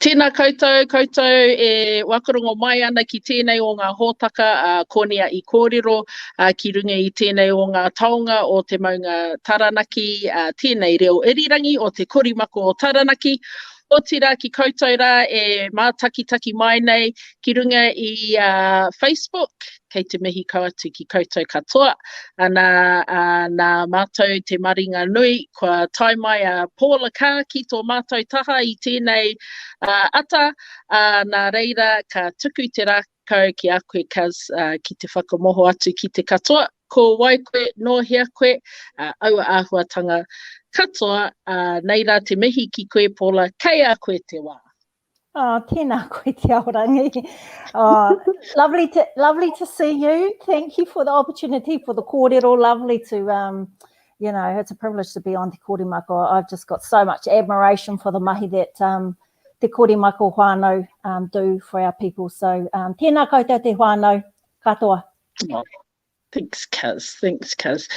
Tēnā koutou e wakarongo mai ana ki tēnei o ngā hōtaka Koniahi Kōrero, ki runga I tēnei o ngā taonga o te maunga taranaki, tēnei reo irirangi o te korimako o taranaki. O tira ki koutou rā e mātakitaki mai nei ki runga I Facebook, kei te mihi kauatu ki koutou katoa. Nā mātou te maringa nui, kua tai mai a Paula Carr ki tō mātou taha I tēnei ata. Nā reira ka tuku te rākau ki a koe Kaz ki te whakamoho atu ki te katoa. Ko wai koe, no hea koe, aua āhuatanga katoa, nei rā te mihi ki koe Paula, kei a koe te wā. Oh, tēnā koe Te Aorangi. Lovely to see you. Thank you for the opportunity for the kōrero. Lovely to, it's a privilege to be on Te Korimako. I've just got so much admiration for the mahi that Te Korimako whānau do for our people. So, tēnā koutou te whānau, katoa. Oh, thanks, Kaz.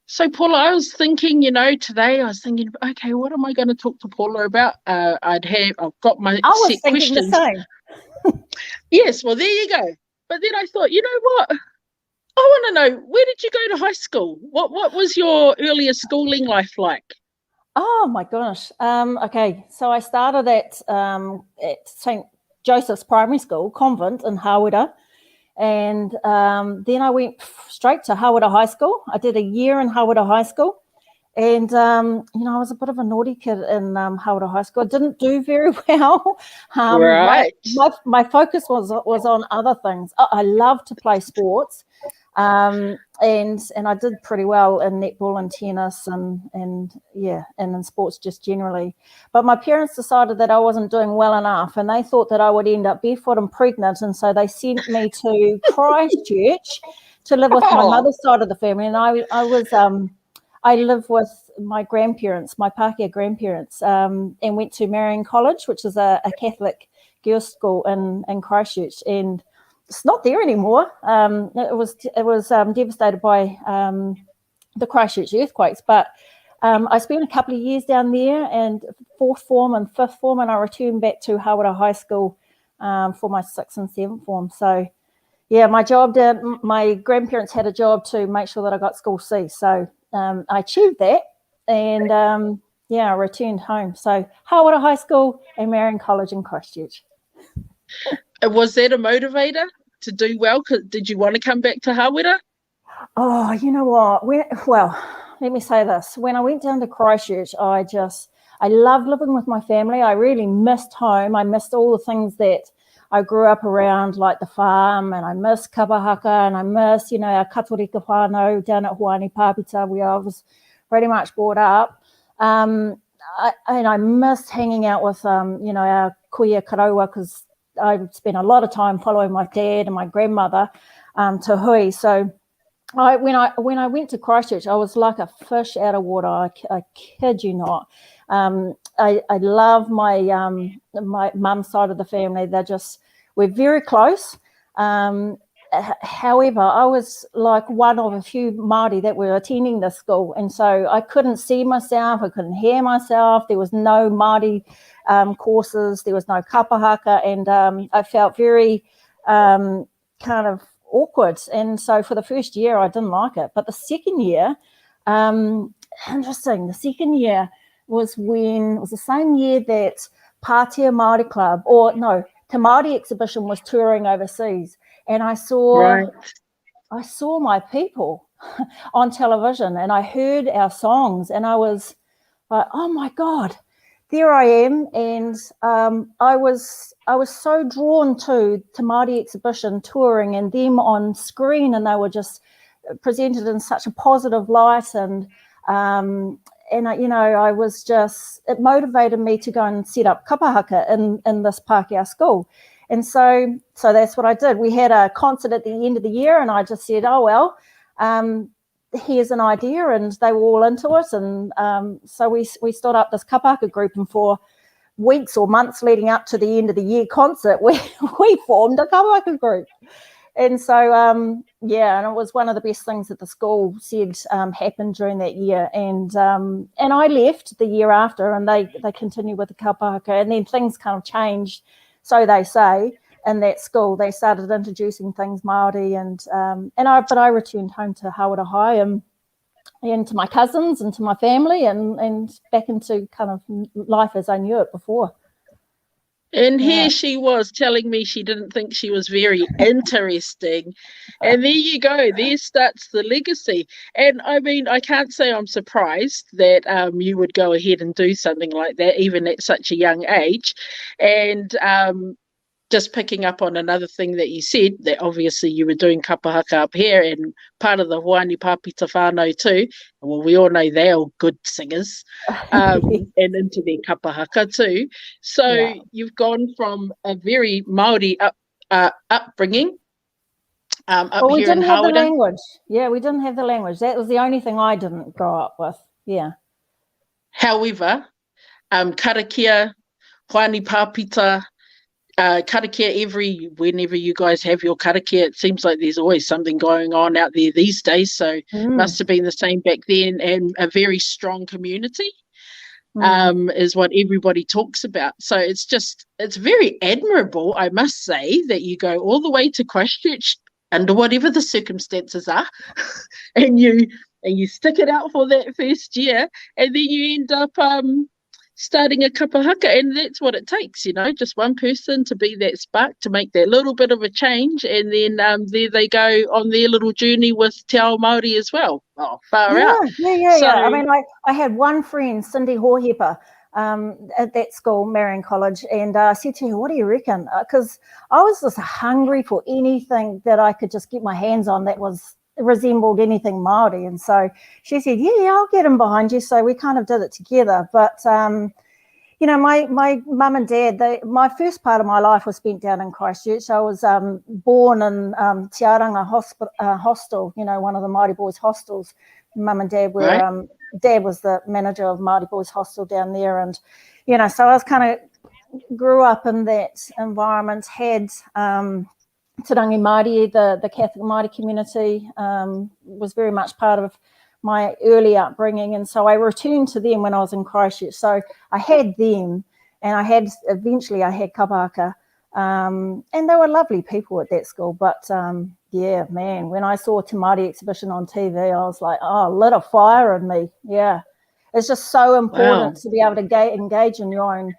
So Paula, I was thinking, today I was thinking, okay, what am I going to talk to Paula about? I've got my set questions. The same. Yes, well, there you go. But then I thought, you know what? I want to know, where did you go to high school? What was your earlier schooling life like? Oh my gosh. Okay, so I started at St. Joseph's Primary School, convent in Hawera. And then I went straight to Hawera High School. I did a year in Hawera High School. And, I was a bit of a naughty kid in Hawera High School. I didn't do very well. Right. My focus was on other things. I love to play sports. And I did pretty well in netball and tennis and in sports just generally. But my parents decided that I wasn't doing well enough, and they thought that I would end up barefoot and pregnant, and so they sent me to Christchurch to live with my mother's side of the family. And I lived with my grandparents, my Pākehā grandparents, and went to Marian College, which is a Catholic girls' school in Christchurch, and it's not there anymore. It was devastated by the Christchurch earthquakes. But I spent a couple of years down there, and fourth form and fifth form, and I returned back to Hawera High School for my sixth and seventh form. So, yeah, my grandparents had a job to make sure that I got school C. So I achieved that, and I returned home. So Hawera High School and Marian College in Christchurch. Was that a motivator to do well? Did you want to come back to Hawera? Oh, you know what? Let me say this. When I went down to Christchurch, I loved living with my family. I really missed home. I missed all the things that I grew up around, like the farm, and I missed kapahaka, and I missed, our katorika whānau down at Huani Pāpita, where I was pretty much brought up. And I missed hanging out with, our kuia karaua, because I spent a lot of time following my dad and my grandmother to hui. So when I went to Christchurch, I was like a fish out of water. I kid you not. I love my mum's side of the family. We're very close. However, I was like one of a few Māori that were attending this school, and so I couldn't see myself, I couldn't hear myself. There was no Māori courses, there was no kapahaka, and I felt very kind of awkward. And so for the first year, I didn't like it. But the second year, interesting, the second year was the same year that Pātea Māori Club, Te Māori exhibition was touring overseas. And I saw my people on television, and I heard our songs, and I was like, oh my God, there I am. And I was so drawn to Te Māori exhibition touring and them on screen, and they were just presented in such a positive light, and I was just, it motivated me to go and set up kapahaka in this Pākehā school. And so that's what I did. We had a concert at the end of the year, and I just said, here's an idea, and they were all into it. And so we started up this kapahaka group, and for weeks or months leading up to the end of the year concert, we formed a kapahaka group. And so, yeah, and it was one of the best things that the school said happened during that year. And I left the year after, and they continued with the kapahaka, and then things kind of changed, so they say, in that school. They started introducing things Māori, but I returned home to Hawera High and to my cousins and to my family and back into kind of life as I knew it before. And here she was telling me she didn't think she was very interesting. And there you go. There starts the legacy. And I mean, I can't say I'm surprised that you would go ahead and do something like that, even at such a young age. And just picking up on another thing that you said, that obviously you were doing kapahaka up here and part of the Hoani Pāpita whānau too. Well, we all know they're all good singers and into their kapahaka too. So you've gone from a very Māori upbringing up here in Hawera. We didn't have the language. Yeah, we didn't have the language. That was the only thing I didn't grow up with. Yeah. However, karakia, Hoani Pāpita, karakia whenever you guys have your karakia, it seems like there's always something going on out there these days. So must have been the same back then, and a very strong community is what everybody talks about. So it's very admirable, I must say, that you go all the way to Christchurch under whatever the circumstances are, and you stick it out for that first year, and then you end up starting a kapahaka, and that's what it takes, just one person to be that spark, to make that little bit of a change, and then there they go on their little journey with Te Ao Māori as well. Oh, far out. Yeah. I mean, I had one friend, Cindy Hohepa, at that school, Marion College, and I said to her, what do you reckon? Because I was just hungry for anything that I could just get my hands on that resembled anything Māori, and so she said, yeah, I'll get him behind you. So we kind of did it together. But my mum and dad, my first part of my life was spent down in Christchurch. I was born in Te Aorangi hostel, one of the Māori boys hostels. Mum and dad were dad was the manager of Māori boys hostel down there, and so I was kind of grew up in that environment, had Te Rangi Māori, the Catholic Māori community, was very much part of my early upbringing, and so I returned to them when I was in Christchurch. So I had them, and eventually I had kapahaka, and they were lovely people at that school. But yeah, man, when I saw Te Māori exhibition on TV, I was like, lit a fire in me. Yeah, it's just so important to be able to engage in your own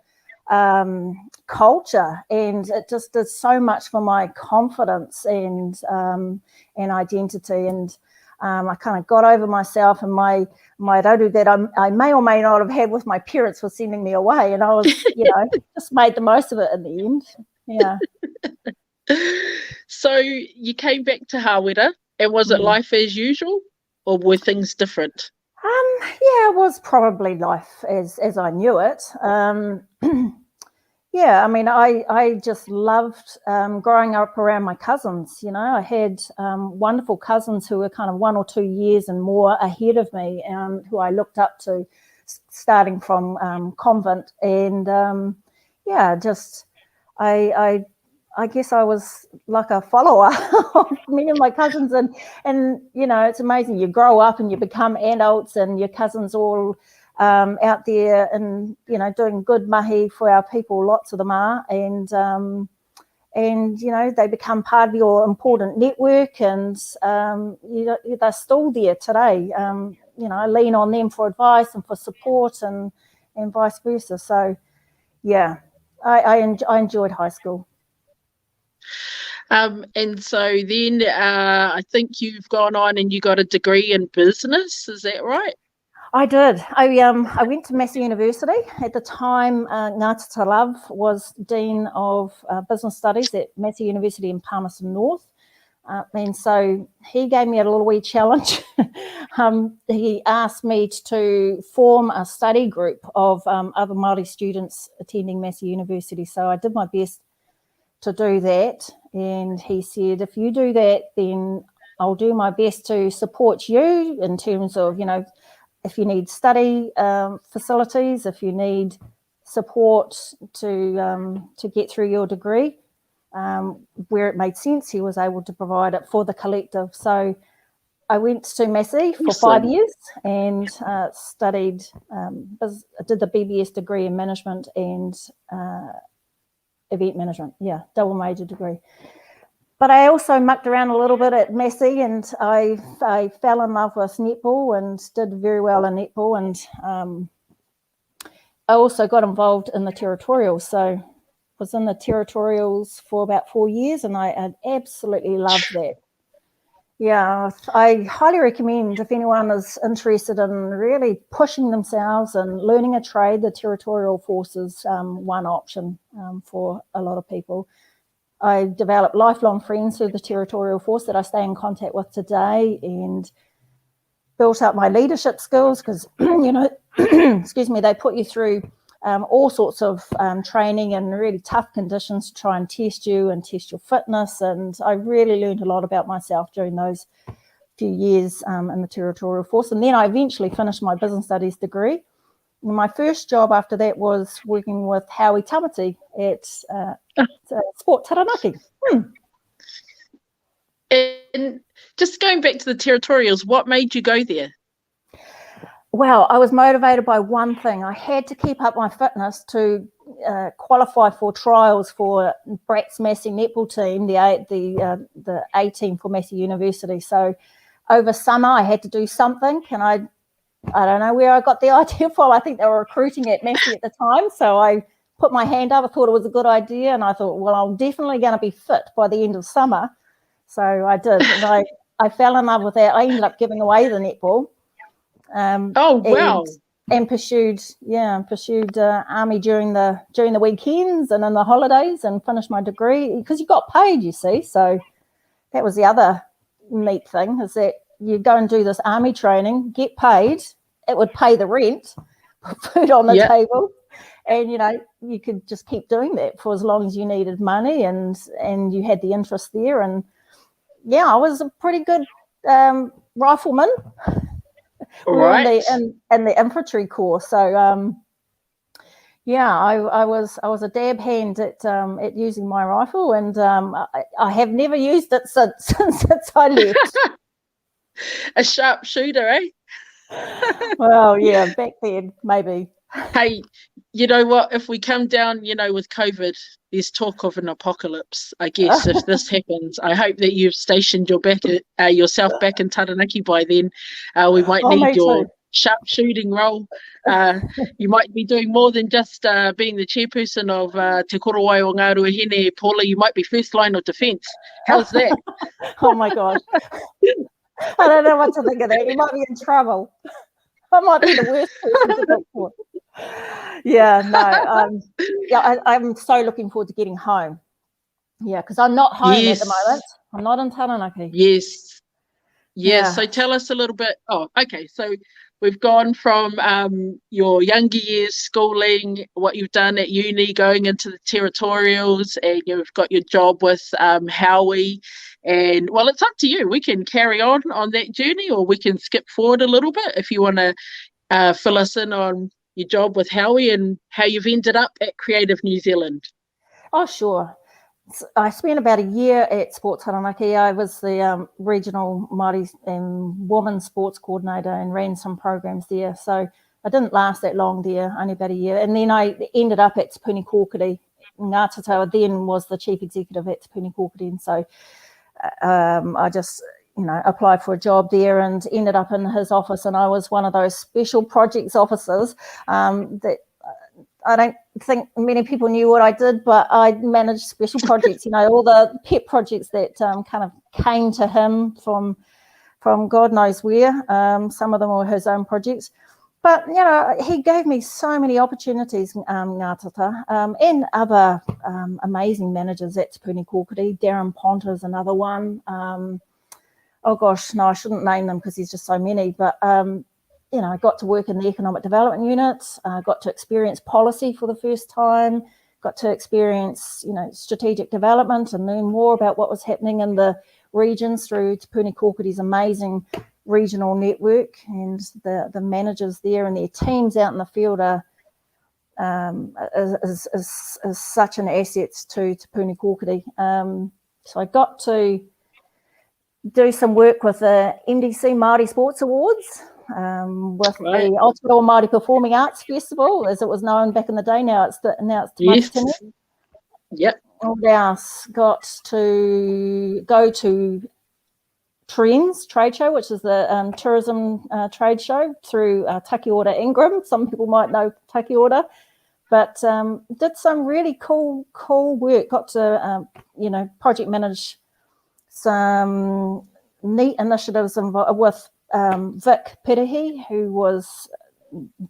culture, and it just did so much for my confidence and identity, and I kind of got over myself, and my raru that I may or may not have had with my parents was sending me away, and I was just made the most of it in the end. Yeah. So you came back to Hawera, and was it life as usual, or were things different? Yeah, it was probably life as I knew it. Yeah, I mean, I just loved growing up around my cousins. I had wonderful cousins who were kind of 1 or 2 years and more ahead of me, who I looked up to, starting from convent. And yeah, just I guess I was like a follower of me and my cousins, and it's amazing. You grow up and you become adults, and your cousins all out there and doing good mahi for our people. Lots of them are, and they become part of your important network, and they're still there today. I lean on them for advice and for support, and vice versa. So yeah, I enjoyed high school. And so then I think you've gone on and you got a degree in business, is that right? I did. I went to Massey University. At the time, Ngātata Love was Dean of Business Studies at Massey University in Palmerston North. And so he gave me a little wee challenge. He asked me to form a study group of other Māori students attending Massey University. So I did my best to do that. And he said, if you do that, then I'll do my best to support you in terms of, if you need study facilities, if you need support to get through your degree, where it made sense, he was able to provide it for the collective. So I went to Massey for 5 years and studied, did the BBS degree in management and event management. Yeah, double major degree. But I also mucked around a little bit at Massey, and I fell in love with netball and did very well in netball. And I also got involved in the Territorials. So was in the Territorials for about 4 years, and I absolutely loved that. Yeah, I highly recommend if anyone is interested in really pushing themselves and learning a trade, the Territorial Force is one option for a lot of people. I developed lifelong friends through the Territorial Force that I stay in contact with today, and built up my leadership skills because, you know, excuse me, they put you through all sorts of training in really tough conditions to try and test you and test your fitness. And I really learned a lot about myself during those few years in the Territorial Force. And then I eventually finished my business studies degree. And my first job after that was working with Howie Tamati at Sport Taranaki. And just going back to the Territorials, what made you go there? Well, I was motivated by one thing. I had to keep up my fitness to qualify for trials for Brat's Massey netball team, the A team for Massey University. So over summer, I had to do something, and I don't know where I got the idea from. I think they were recruiting at Massey at the time, so I put my hand up. I thought it was a good idea, and I thought, well, I'm definitely going to be fit by the end of summer. So I did, and I fell in love with that. I ended up giving away the netball. Oh wow! And pursued army during the weekends and in the holidays, and finished my degree because you got paid, you see. So that was the other neat thing, is that you go and do this army training, get paid. It would pay the rent, put food on the table, and you know you could just keep doing that for as long as you needed money, and you had the interest there. And yeah, I was a pretty good rifleman. We were in the infantry corps, so yeah, I was a dab hand at using my rifle, and I have never used it since I left. A sharp shooter, eh? Well, yeah, back then maybe. Hey, you know what? If we come down, you know, with COVID, there's talk of an apocalypse. I guess if this happens, I hope that you've stationed yourself back in Taranaki by then. We might need your sharp shooting role. You might be doing more than just being the chairperson of Te Korowai o Ngāruahine, Paula. You might be first line of defence. How's that? Oh my God. I don't know what to think of that. You might be in trouble. I might be the worst person to look for. Yeah, no. I'm so looking forward to getting home. Yeah, because I'm not home at the moment. I'm not in Taranaki. Yes. Yeah. So tell us a little bit. Oh, okay. So we've gone from your younger years, schooling, what you've done at uni, going into the Territorials, and you've got your job with Howie. And well, it's up to you. We can carry on that journey, or we can skip forward a little bit if you want to fill us in on your job with Howie and how you've ended up at Creative New Zealand. Oh, sure. I spent about a year at Sport Taranaki. I was the regional Māori and women sports coordinator and ran some programs there. So I didn't last that long there, only about a year. And then I ended up at Te Puni Kōkiri. Ngā Tatawa then was the chief executive at Te Puni Kōkiri. And so I just, applied for a job there and ended up in his office. And I was one of those special projects officers that I don't think many people knew what I did, but I managed special projects, all the pet projects that kind of came to him from God knows where. Some of them were his own projects. But, he gave me so many opportunities, Ngā Tata, and other amazing managers at Te Puni Kōkiri. Darren Ponter's another one. Oh, gosh, no, I shouldn't name them because there's just so many. But, I got to work in the economic development unit, got to experience policy for the first time, got to experience, strategic development and learn more about what was happening in the regions through Te Puni Kōkiri's amazing regional network. And the managers there and their teams out in the field are is such an asset to Puni Kōkiri. So I got to do some work with the MDC Māori Sports Awards, with the Aotearoa Māori Performing Arts Festival, as it was known back in the day. Now it's Te Matatini. Yep. All else got to go to Trends trade show, which is the tourism trade show through Taki Ora Ingram. Some people might know Taki Ora, but did some really cool work. Got to project manage some neat initiatives with Vic Pirihi, who was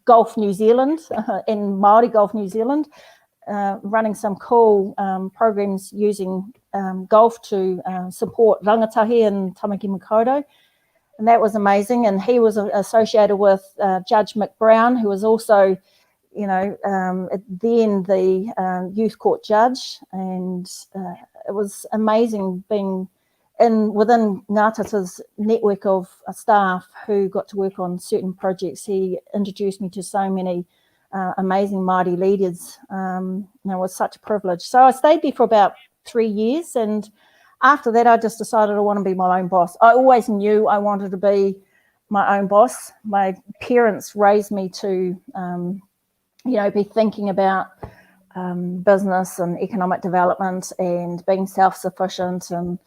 Golf New Zealand in Māori Golf New Zealand, running some cool programs using golf to support rangatahi and tamaki makaurau, and that was amazing. And he was associated with Judge Mick Brown, who was also, then the youth court judge, and it was amazing being within Ngā Tata's network of staff who got to work on certain projects. He introduced me to so many amazing Māori leaders. It was such a privilege. So I stayed there for about 3 years, and after that I just decided I want to be my own boss. I always knew I wanted to be my own boss. My parents raised me to be thinking about business and economic development and being self-sufficient, and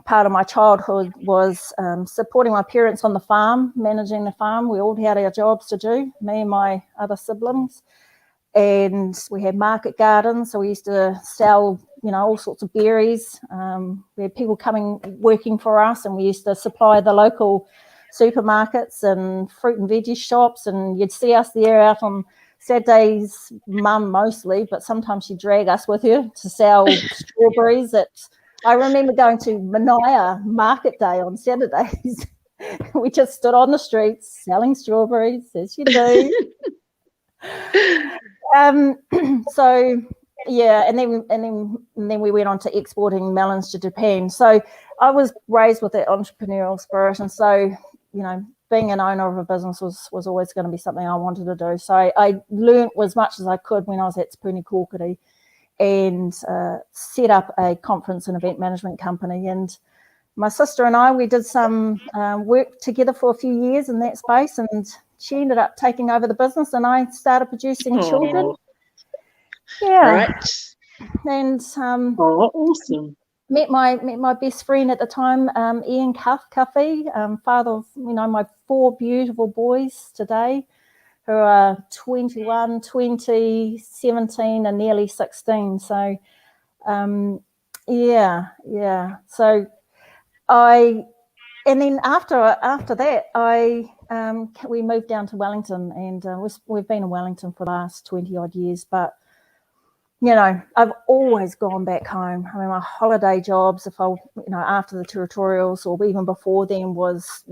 part of my childhood was supporting my parents on the farm, managing the farm. We all had our jobs to do, me and my other siblings. And we had market gardens, so we used to sell, all sorts of berries. We had people working for us, and we used to supply the local supermarkets and fruit and veggie shops. And you'd see us there out on Saturdays, Mum mostly, but sometimes she'd drag us with her to sell strawberries. I remember going to Manaia Market Day on Saturdays. We just stood on the streets selling strawberries, as you do. So yeah, and then we went on to exporting melons to Japan. So I was raised with that entrepreneurial spirit, and so being an owner of a business was always going to be something I wanted to do. So I learned as much as I could when I was at Puni Kōkiri, and set up a conference and event management company. And my sister and I, we did some work together for a few years in that space, and she ended up taking over the business, and I started producing children. Yeah. Right. And awesome. Met my best friend at the time, Ian Cuffy, father of my 4 beautiful boys today, who are 21, 20, 17, and nearly 16. So, yeah. So and then after that, we moved down to Wellington, and we've been in Wellington for the last 20 odd years. But I've always gone back home. I mean, my holiday jobs, if I, after the Territorials or even before then, was,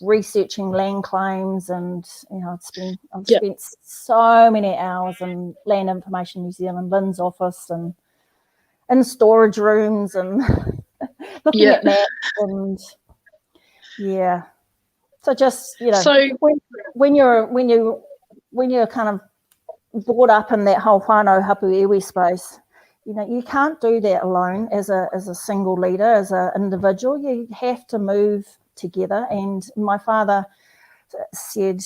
researching land claims, and, I've spent so many hours in Land Information New Zealand, Lynn's office, and in storage rooms, and looking at maps, and so just so when you're kind of brought up in that whole whānau hapu iwi space, you can't do that alone as a single leader, as an individual. You have to move together. And my father said,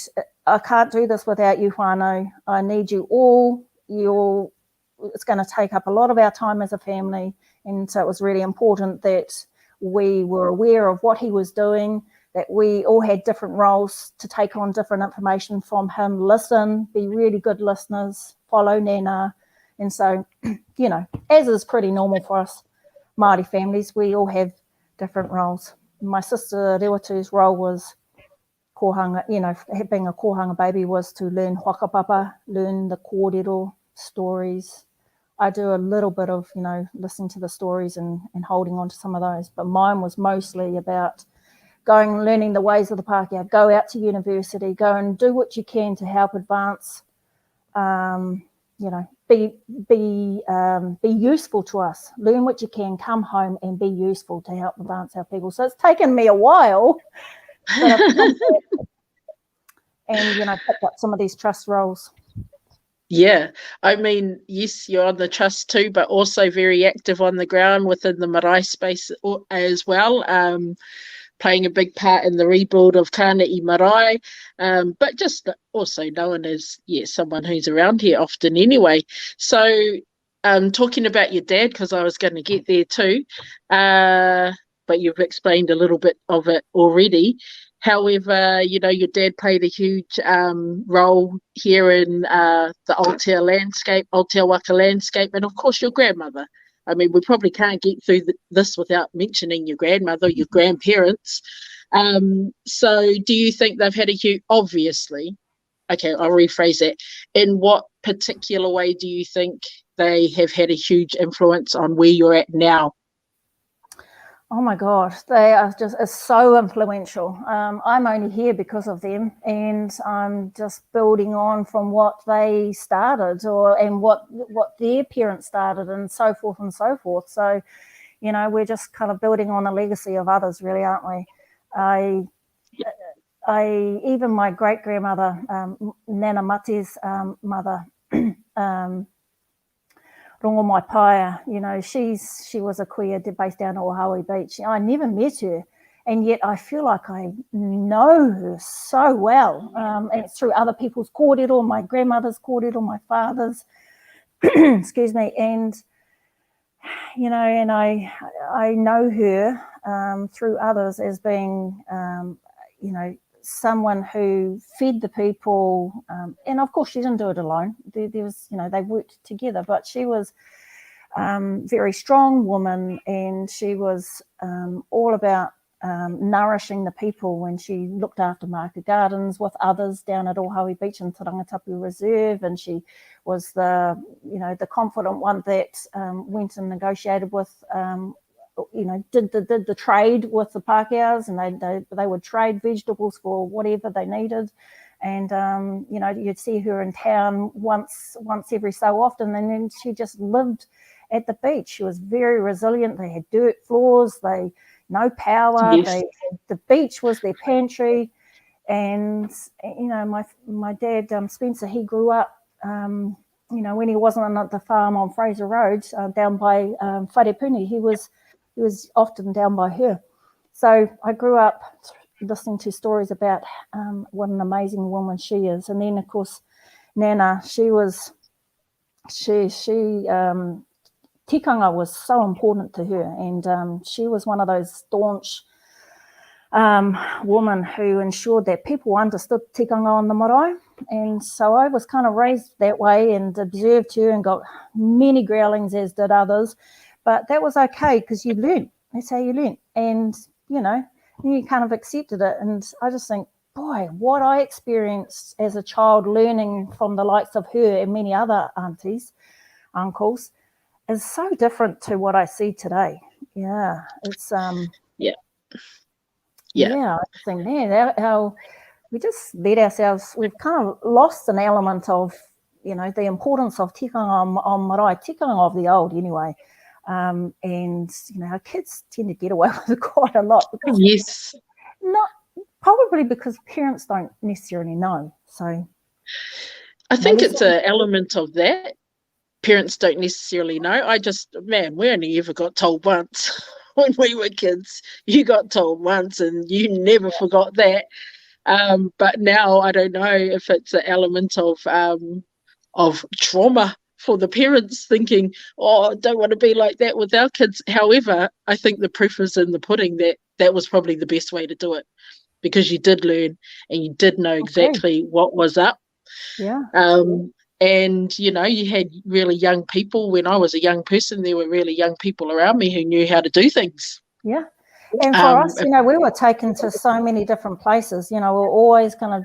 I can't do this without you, whānau. I need you all. It's going to take up a lot of our time as a family. And so it was really important that we were aware of what he was doing, that we all had different roles to take on different information from him, listen, be really good listeners, follow Nana. And so, as is pretty normal for us Māori families, we all have different roles. My sister Rewatu's role was kohanga, being a kohanga baby, was to learn whakapapa, learn the kōrero stories. I do a little bit of, listening to the stories and holding on to some of those. But mine was mostly about going and learning the ways of the Pākehā, go out to university, go and do what you can to help advance, be useful to us. Learn what you can, come home and be useful to help advance our people. So it's taken me a while, but I've come back and, picked up some of these trust roles. Yeah, I mean, yes, you're on the trust too, but also very active on the ground within the marae space as well, playing a big part in the rebuild of Kāne'i marae, but just also known as, someone who's around here often anyway. So, talking about your dad, because I was going to get there too, but you've explained a little bit of it already. However, your dad played a huge role here in the Aotearoa landscape, and of course your grandmother. I mean, we probably can't get through this without mentioning your grandmother, your grandparents. So do you think they've had a huge, obviously, okay, I'll rephrase that. In what particular way do you think they have had a huge influence on where you're at now? Oh my gosh, they are just so influential. I'm only here because of them, and I'm just building on from what they started, and what their parents started, and so forth and so forth. So, we're just kind of building on the legacy of others, really, aren't we? I even my great grandmother, Nana Mate's mother. Rongo Mai Paia, she was a queer based down at Oahui Beach. I never met her, and yet I feel like I know her so well. And it's through other people's kōrero, my grandmother's kōrero, my father's, excuse me, and and I know her through others as being, someone who fed the people, and of course she didn't do it alone. There was, they worked together, but she was very strong woman, and she was all about nourishing the people when she looked after market gardens with others down at Oahui Beach and Te Rangatapu Reserve, and she was the confident one that went and negotiated with did the trade with the Pākehās, and they would trade vegetables for whatever they needed. And you'd see her in town once every so often, and then she just lived at the beach. She was very resilient. They had dirt floors, no power. Yes. The beach was their pantry. And my dad, Spencer, he grew up when he wasn't at the farm on Fraser Road down by Wharepuni, he was often down by her. So I grew up listening to stories about what an amazing woman she is. And then, of course, Nana, tikanga was so important to her. And she was one of those staunch women who ensured that people understood tikanga on the marae. And so I was kind of raised that way and observed her and got many growlings, as did others. But that was okay because you learn. That's how you learn. And, you kind of accepted it. And I just think, boy, what I experienced as a child learning from the likes of her and many other aunties, uncles, is so different to what I see today. Yeah, it's I think, man, how we just let ourselves, we've kind of lost an element of, the importance of tikanga on marae, tikanga of the old anyway. And, our kids tend to get away with it quite a lot. Yes. Probably because parents don't necessarily know. So I think it's an element of that. Parents don't necessarily know. We only ever got told once when we were kids. You got told once and you never forgot that. But now I don't know if it's an element of trauma for the parents thinking, I don't want to be like that with our kids. However, I think the proof is in the pudding that was probably the best way to do it, because you did learn and you did know exactly what was up. Yeah. And, you had really young people. When I was a young person, there were really young people around me who knew how to do things. Yeah. And for us, we were taken to so many different places. We're always kind of,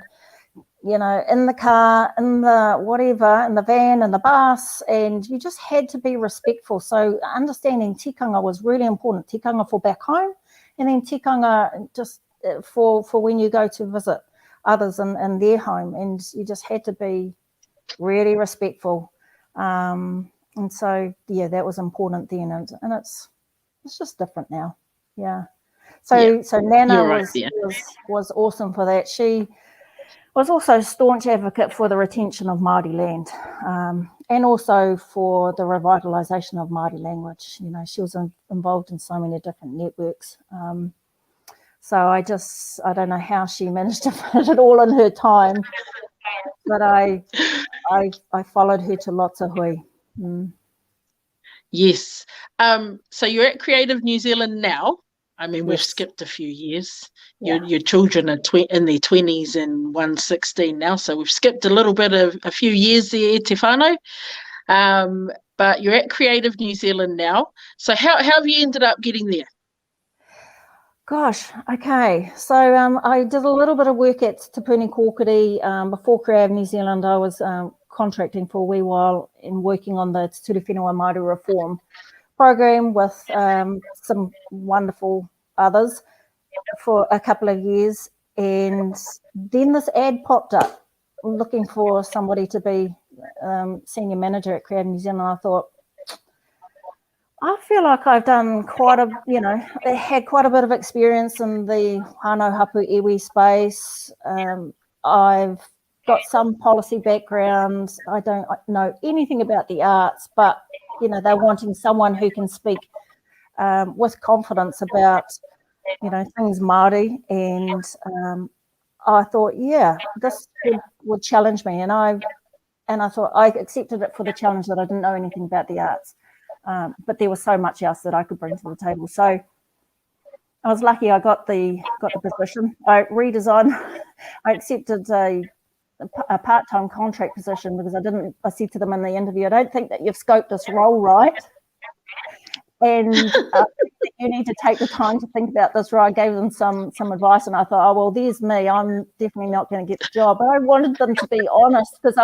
in the car, in the whatever, in the van, in the bus, and you just had to be respectful. So understanding tikanga was really important. Tikanga for back home, and then tikanga just for when you go to visit others in their home, and you just had to be really respectful. And so, that was important then, and it's just different now. Yeah. So Nana was awesome for that. was also a staunch advocate for the retention of Māori land, and also for the revitalisation of Māori language. You know, she was involved in so many different networks. So I don't know how she managed to fit it all in her time, but I followed her to lots of hui. Yes. So you're at Creative New Zealand now. I mean, we've Yes. skipped a few years. Yeah. Your children are in their 20s and one's 16 now, so we've skipped a little bit of a few years there, te whānau. But you're at Creative New Zealand now. So how have you ended up getting there? Gosh, okay. So I did a little bit of work at Te Puni Kōkiri. Before Creative New Zealand, I was contracting for a wee while and working on the Te Ture Whenua Māori reform program with some wonderful others for a couple of years. And then this ad popped up looking for somebody to be senior manager at Creative New Zealand. I thought, I feel like I've done had quite a bit of experience in the whānau hapu iwi space. I've got some policy background. I don't know anything about the arts, but, you know, they're wanting someone who can speak with confidence about, you know, things Māori. And I thought, yeah, this would challenge me. And I thought I accepted it for the challenge that I didn't know anything about the arts. But there was so much else that I could bring to the table. So I was lucky I got the position. I redesigned, I accepted a part-time contract position because I said to them in the interview, I don't think that you've scoped this role right. And you need to take the time to think about this role. I gave them some advice and I thought, oh, well, there's me. I'm definitely not going to get the job. But I wanted them to be honest because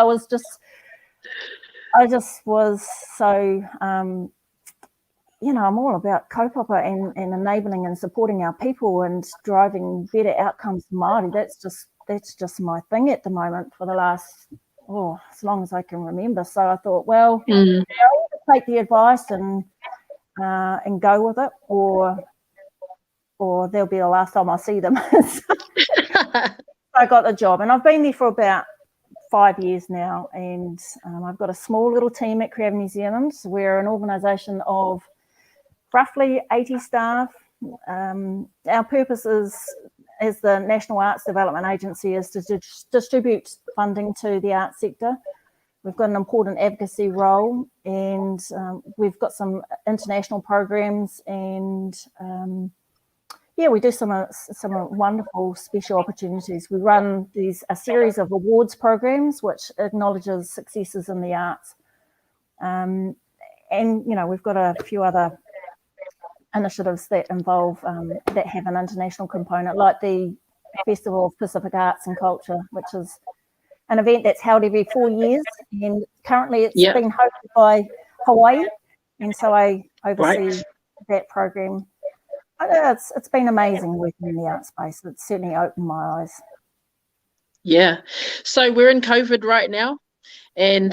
I just was so, you know, I'm all about kaupapa and enabling and supporting our people and driving better outcomes for Māori. That's just my thing at the moment for the last, as long as I can remember. So I thought, well, I'll either take the advice and go with it, or there'll be the last time I see them. So I got the job, and I've been there for about 5 years now, and I've got a small little team at Creative New Zealand. We're an organisation of roughly 80 staff. Our purpose is, as the National Arts Development Agency, is to distribute funding to the arts sector. We've got an important advocacy role, and we've got some international programs, and we do some wonderful special opportunities. We run a series of awards programs which acknowledges successes in the arts, and you know, we've got a few other initiatives that involve that have an international component, like the Festival of Pacific Arts and Culture, which is an event that's held every 4 years, and currently it's been hosted by Hawaii, and so I oversee that program. It's been amazing working in the art space. It's certainly opened my eyes. Yeah. So we're in COVID right now, and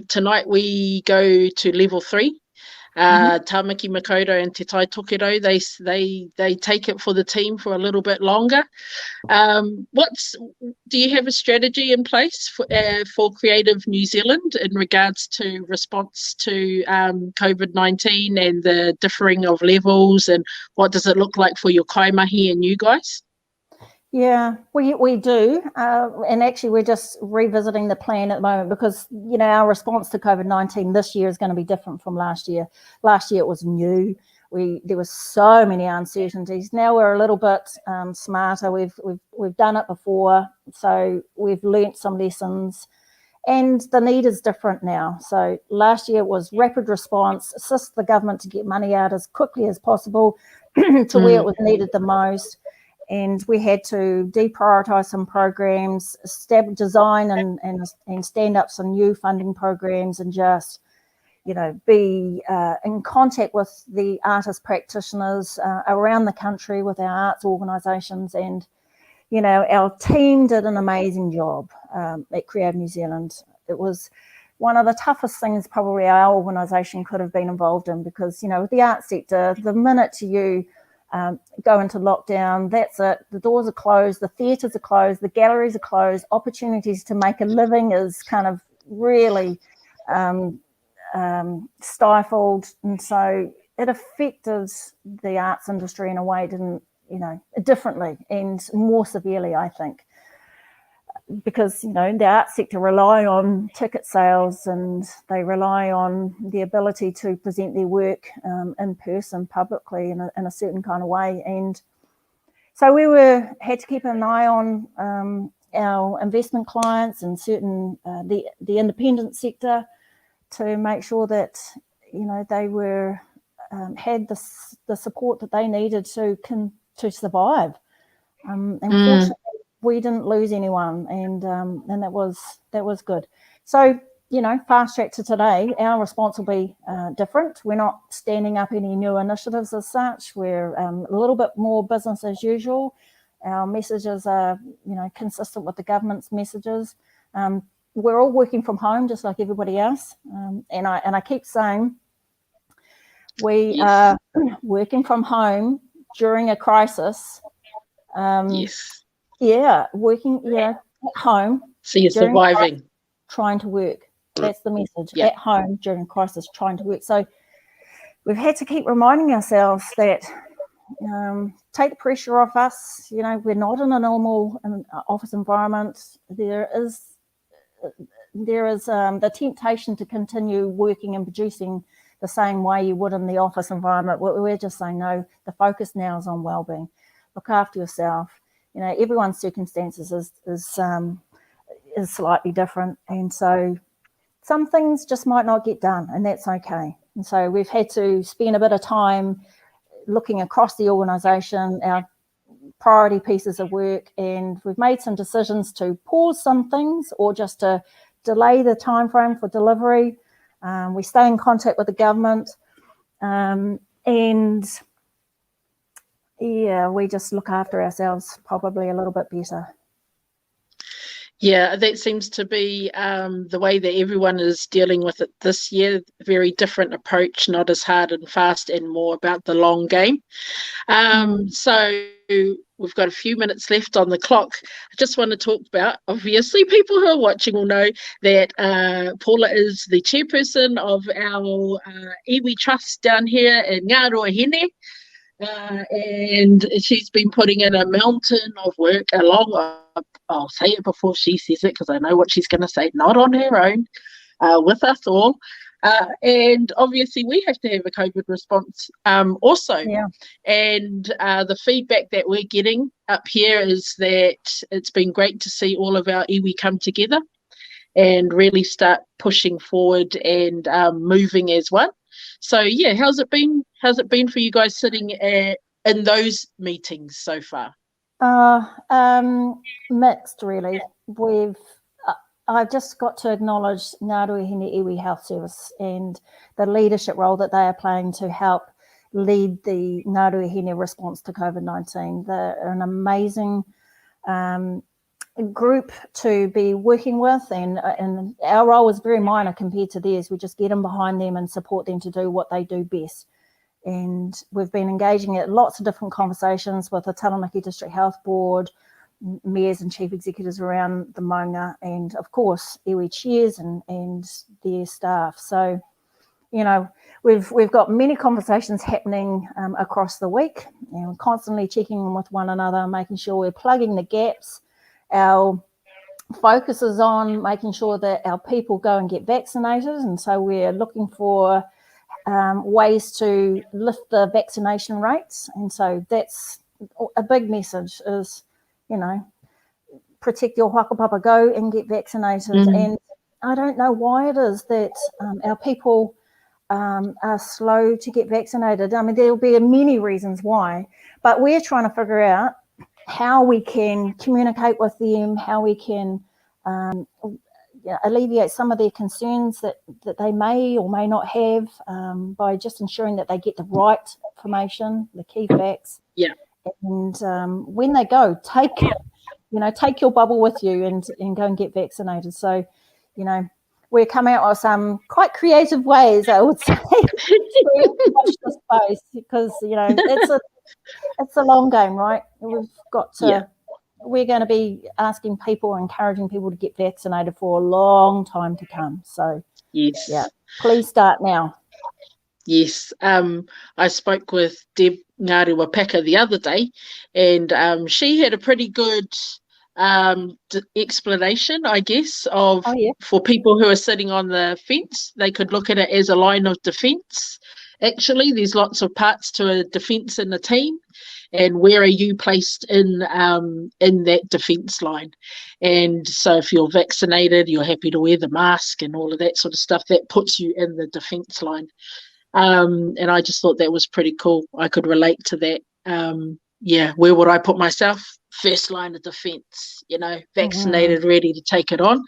tonight we go to level 3. Tāmaki Makaurau and Te Tai Tokero, they take it for the team for a little bit longer. Do you have a strategy in place for Creative New Zealand in regards to response to COVID-19 and the differing of levels, and what does it look like for your kaimahi and you guys? Yeah, we do, and actually we're just revisiting the plan at the moment because, you know, our response to COVID-19 this year is going to be different from last year. Last year it was new. There were so many uncertainties. Now we're a little bit smarter. We've done it before, so we've learnt some lessons, and the need is different now. So last year it was rapid response, assist the government to get money out as quickly as possible to where it was needed the most. And we had to deprioritise some programs, design and stand up some new funding programs, and just, you know, be in contact with the artist practitioners around the country, with our arts organisations. And, you know, our team did an amazing job at Creative New Zealand. It was one of the toughest things probably our organisation could have been involved in because, you know, with the arts sector, the minute you go into lockdown. That's it. The doors are closed. The theatres are closed. The galleries are closed. Opportunities to make a living is kind of really stifled. And so it affected the arts industry in a way, differently and more severely, I think. Because, the arts sector rely on ticket sales, and they rely on the ability to present their work in person publicly in a certain kind of way. And so we had to keep an eye on our investment clients and certain the independent sector to make sure that they were had the support that they needed to survive. And fortunately, we didn't lose anyone, and that was good. So, fast track to today, our response will be different. We're not standing up any new initiatives as such. We're a little bit more business as usual. Our messages are, consistent with the government's messages. We're all working from home, just like everybody else. And I keep saying we are working from home during a crisis. Yes. Yeah, working at home. So you're surviving. Trying to work. That's the message. Yeah. At home during crisis, trying to work. So we've had to keep reminding ourselves that take the pressure off us. We're not in a normal office environment. There is the temptation to continue working and producing the same way you would in the office environment. We're just saying, no, the focus now is on well-being. Look after yourself. Everyone's circumstances is slightly different, and so some things just might not get done, and that's okay. And so we've had to spend a bit of time looking across the organisation, our priority pieces of work, and we've made some decisions to pause some things or just to delay the time frame for delivery. We stay in contact with the government, and we just look after ourselves probably a little bit better. Yeah, that seems to be the way that everyone is dealing with it this year. Very different approach, not as hard and fast, and more about the long game. So we've got a few minutes left on the clock. I just want to talk about, obviously, people who are watching will know that Paula is the chairperson of our iwi trust down here in Ngāruahinerangi. And she's been putting in a mountain of work along, I'll say it before she says it because I know what she's going to say, not on her own, with us all. And obviously we have to have a COVID response also. Yeah. And the feedback that we're getting up here is that it's been great to see all of our iwi come together and really start pushing forward and moving as one. So yeah, how's it been for you guys sitting in those meetings so far? Mixed, really. I've just got to acknowledge Ngāruahine Iwi Health Service and the leadership role that they are playing to help lead the Ngāruahine response to COVID-19. They're an amazing group to be working with, and our role is very minor compared to theirs. We just get in behind them and support them to do what they do best. And we've been engaging at lots of different conversations with the Taranaki District Health Board, mayors and chief executives around the maunga, and of course iwi chairs and their staff. So we've got many conversations happening across the week, and we're constantly checking in with one another, making sure we're plugging the gaps. Our focus is on making sure that our people go and get vaccinated, and so we're looking for ways to lift the vaccination rates. And so that's a big message is, protect your whakapapa, go and get vaccinated. And I don't know why it is that our people are slow to get vaccinated. I mean, there'll be many reasons why, but we're trying to figure out how we can communicate with them, how we can alleviate some of their concerns that they may or may not have by just ensuring that they get the right information, the key facts. Yeah. And when they go, take your bubble with you and go and get vaccinated. So, we're coming out with some quite creative ways, I would say, to watch this space, because it's a long game, right? We've got to. We're going to be asking people, encouraging people to get vaccinated for a long time to come. So, please start now. Yes. I spoke with Deb Ngāruahinerangi the other day, and she had a pretty good explanation, I guess, of for people who are sitting on the fence. They could look at it as a line of defence. Actually, there's lots of parts to a defence in a team, and where are you placed in that defence line? And so if you're vaccinated, you're happy to wear the mask and all of that sort of stuff, that puts you in the defence line. And I just thought that was pretty cool. I could relate to that. Where would I put myself? First line of defence, vaccinated, ready to take it on.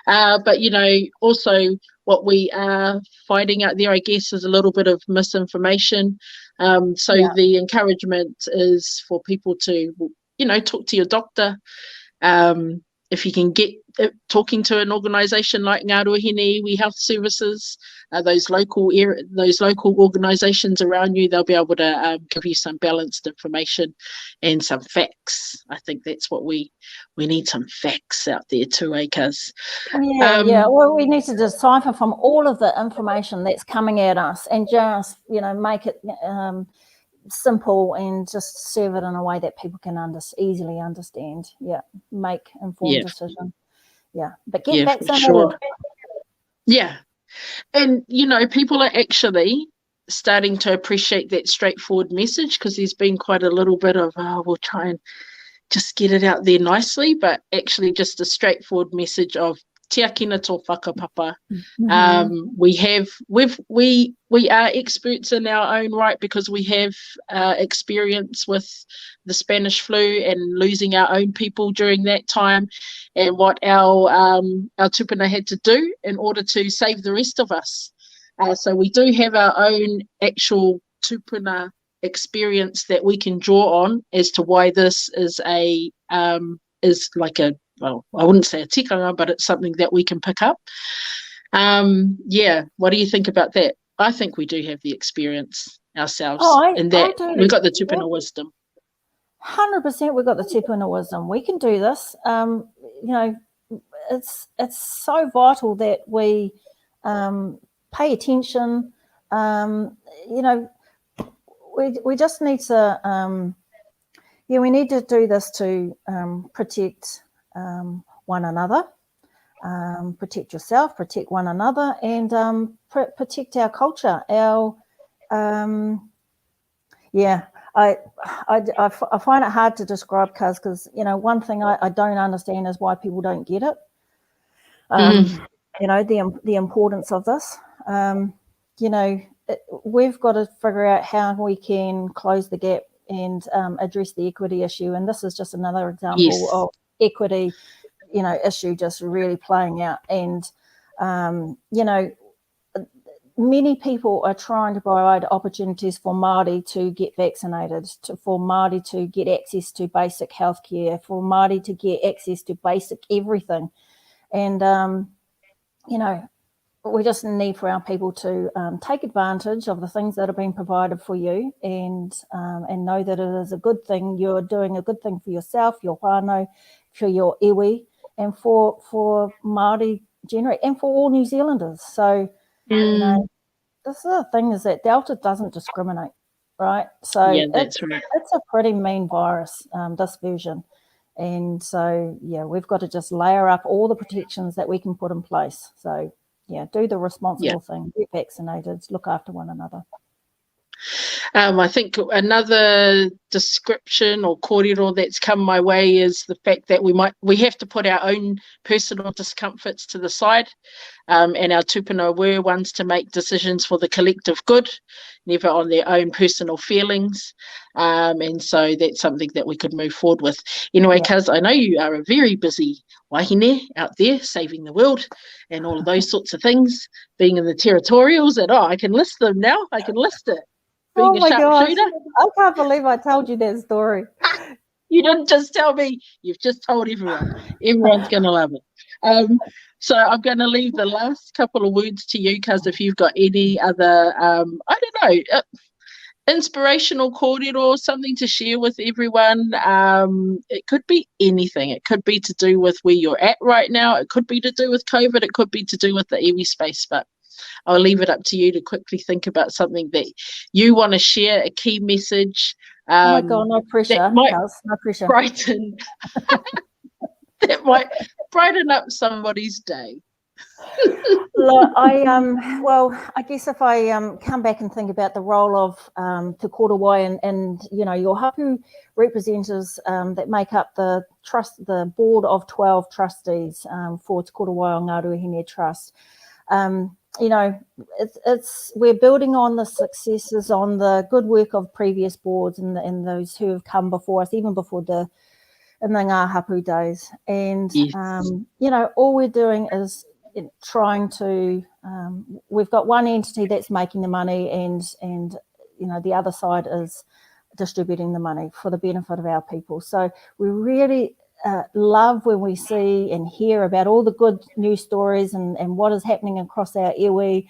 But, also what we are finding out there, I guess, is a little bit of misinformation. The encouragement is for people to, talk to your doctor. If you can get talking to an organisation like Ngāruahinerangi Health Services, those local organisations around you, they'll be able to give you some balanced information and some facts. I think that's what we need, some facts out there too, cuz. Well, we need to decipher from all of the information that's coming at us and just, make it simple and just serve it in a way that people can easily understand. Make informed decision. But get vaccinated. Sure. And people are actually starting to appreciate that straightforward message, because there's been quite a little bit of we'll try and just get it out there nicely, but actually just a straightforward message of tia kina tō whakapapa. We are experts in our own right, because we have experience with the Spanish flu and losing our own people during that time, and what our tupuna had to do in order to save the rest of us. So we do have our own actual tupuna experience that we can draw on as to why this is well, I wouldn't say a tikanga, but it's something that we can pick up. What do you think about that? I think we do have the experience ourselves, and that we've got the tupuna wisdom. 100% we've got the tupuna wisdom. We can do this. It's so vital that we pay attention. We just need to we need to do this to protect one another, protect yourself, protect one another, and protect our culture. I find it hard to describe, because one thing I don't understand is why people don't get it. The importance of this. We've got to figure out how we can close the gap and address the equity issue, and this is just another example of equity, issue just really playing out. And many people are trying to provide opportunities for Māori to get vaccinated, for Māori to get access to basic healthcare, for Māori to get access to basic everything. And we just need for our people to take advantage of the things that are being provided for you, and know that it is a good thing. You're doing a good thing for yourself, your whānau, for your iwi, and for Māori generally, and for all New Zealanders. So, this is the thing, is that Delta doesn't discriminate, right? So it's a pretty mean virus, this version. And so, we've got to just layer up all the protections that we can put in place. So, do the responsible thing, get vaccinated, look after one another. I think another description or kōrero that's come my way is the fact that we have to put our own personal discomforts to the side, and our tupuna were ones to make decisions for the collective good, never on their own personal feelings, and so that's something that we could move forward with. Anyway, Kaz, I know you are a very busy wahine out there saving the world and all of those sorts of things, being in the Territorials, and I can list them now. I can list it. Being a sharpshooter. I can't believe I told you that story. You didn't just tell me, you've just told everyone. Everyone's going to love it. So I'm going to leave the last couple of words to you, Kaz, if you've got any other, I don't know, inspirational kōrero, something to share with everyone. It could be anything. It could be to do with where you're at right now. It could be to do with COVID. It could be to do with the iwi space, but I'll leave it up to you to quickly think about something that you want to share, a key message. Oh my God, no pressure, Kaz, no pressure. Brighten, that might brighten up somebody's day. Look, I guess if I come back and think about the role of Te Kōrero and you know, your hapu representatives that make up the board of 12 trustees for Te Kōrero Ngāruahine Trust. You know, we're building on the successes, on the good work of previous boards and those who have come before us, even before in the ngā hapu days. And yes. you know, all we're doing is trying to, we've got one entity that's making the money and you know, the other side is distributing the money for the benefit of our people. So we really love when we see and hear about all the good news stories and what is happening across our iwi.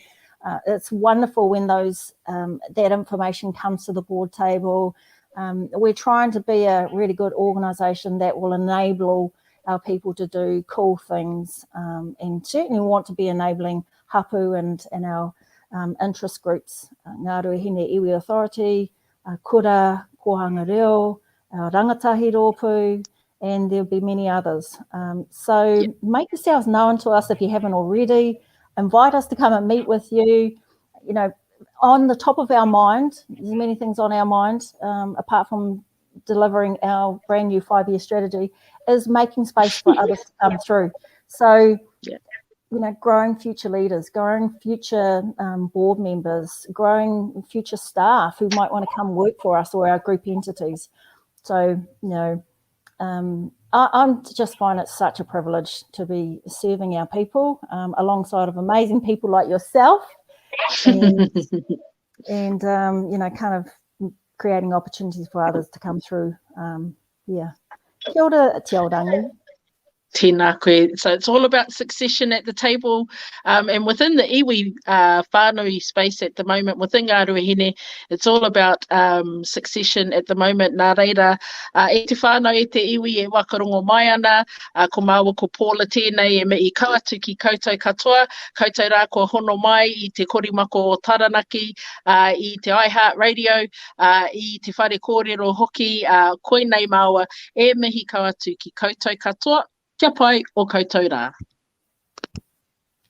It's wonderful when those that information comes to the board table. We're trying to be a really good organisation that will enable our people to do cool things, and certainly want to be enabling hapu and our interest groups, Ngāruahine Iwi Authority, Kura, Kohanga Reo, our Rangatahi Rōpū, and there'll be many others. So make yourselves known to us if you haven't already. Invite us to come and meet with you. You know, on the top of our mind, there's many things on our mind, apart from delivering our brand new 5-year strategy, is making space for others to come through. So, you know, growing future leaders, growing future board members, growing future staff who might want to come work for us or our group entities. So, you know, I just find it such a privilege to be serving our people alongside of amazing people like yourself, and you know, kind of creating opportunities for others to come through. Kia ora, Te Aorangi. Tēnā koe. So it's all about succession at the table, and within the iwi whānau space at the moment, within Ngāruahine, it's all about succession at the moment. Nā reira, e te whānau e te iwi e wakarongo mai ana, ko māua ko Paula tēnei e me i kauatu ki koutou katoa, koutou rā kua hono mai i te korimako o Taranaki, i te iHeartRadio, i te whare kōrero hoki, koinei māua e mihi kauatu ki koutou katoa. Kia pai o koutou rā.